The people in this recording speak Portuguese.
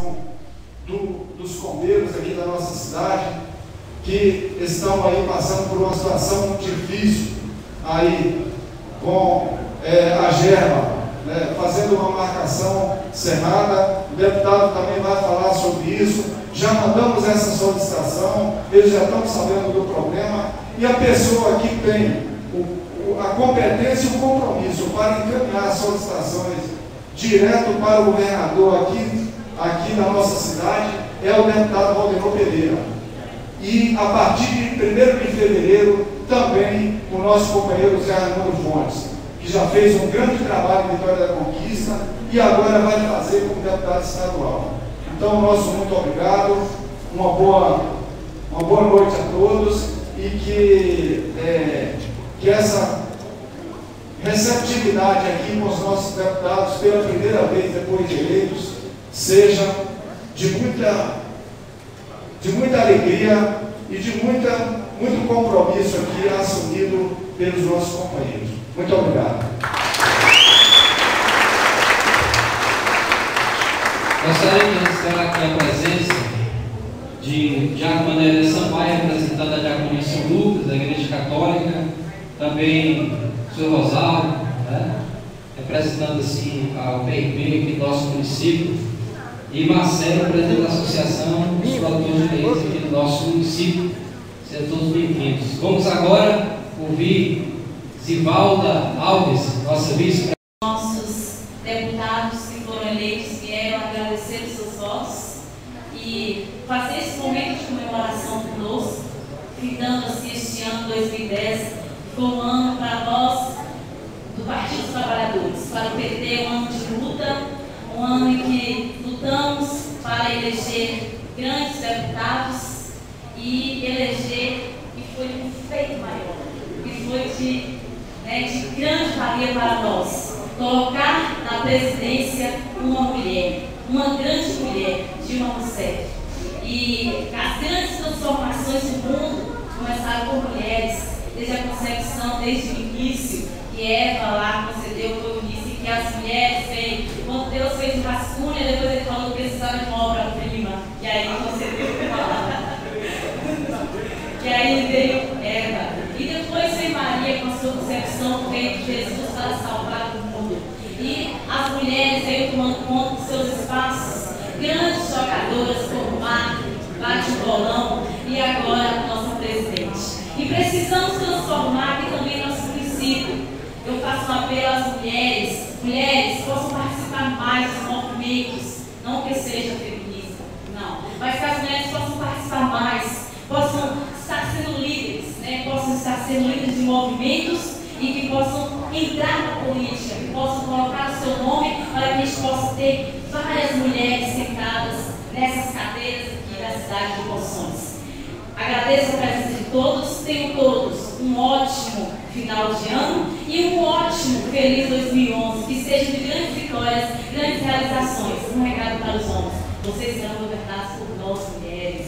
questão dos combeiros aqui da nossa cidade, que estão aí passando por uma situação muito difícil, aí com a Germa, né, fazendo uma marcação cerrada. O deputado também vai falar sobre isso. Já mandamos essa solicitação, eles já estão sabendo do problema, e a pessoa que tem a competência e o compromisso para encaminhar as solicitações direto para o governador aqui na nossa cidade é o deputado Valdemar Pereira. E a partir de 1º de fevereiro também o nosso companheiro Zé Raimundo Fontes, que já fez um grande trabalho em Vitória da Conquista e agora vai fazer como deputado estadual. Então, nosso muito obrigado, uma boa noite a todos, e que essa receptividade aqui com os nossos deputados pela primeira vez depois de eleitos seja de muita alegria e de muito compromisso aqui assumido pelos nossos companheiros. Muito obrigado. Gostaria de registrar aqui a presença de Diácono Manélia Sampaio, representante da Diaconia São Lucas, da Igreja Católica, também o Sr. Rosário, né, representando assim ao PIB aqui do nosso município, e Marcelo, presidente da Associação dos Produtores de Leite aqui do nosso município. Sejam todos bem-vindos. Vamos agora ouvir Zivalda Alves, nossa vice-presidente. Nossos deputados que foram eleitos vieram agradecer os seus votos e fazer esse momento de comemoração conosco, findando assim este ano 2010, foi um ano para nós do Partido dos Trabalhadores, para o PT, um ano de luta, um ano em que lutamos para eleger grandes deputados e eleger, e foi um feito maior, e foi de grande valia para nós, colocar na presidência uma mulher, uma grande mulher, Dilma Rousseff. E as grandes transformações do mundo começaram por mulheres, desde a concepção, desde o início, que Eva lá concedeu foi o início, que as mulheres veem, quando Deus fez o rascunho, depois ele falou que precisava de uma obra-prima, e aí concedeu e aí veio Eva, e depois veio Maria com a sua concepção, veio de Jesus para salvar o mundo, e as mulheres veio tomando conta dos seus espaços, grandes jogadoras como Marco, bate-bolão, e agora nossa presidente. E precisamos transformar aqui também nosso princípio. Eu faço um apelo às mulheres possam participar mais dos movimentos, não que seja feminista, não, mas que as mulheres possam participar mais, possam estar sendo líderes, né? Possam estar sendo líderes de movimentos e que possam entrar na política, que possam colocar o seu nome para que a gente possa ter várias mulheres sentadas nessas cadeiras aqui da cidade de Poções. Agradeço a presença de todos, tenham todos um ótimo final de ano e um ótimo feliz 2011, que seja de grandes vitórias, grandes realizações. Um recado para os homens: vocês serão governados por nós, mulheres.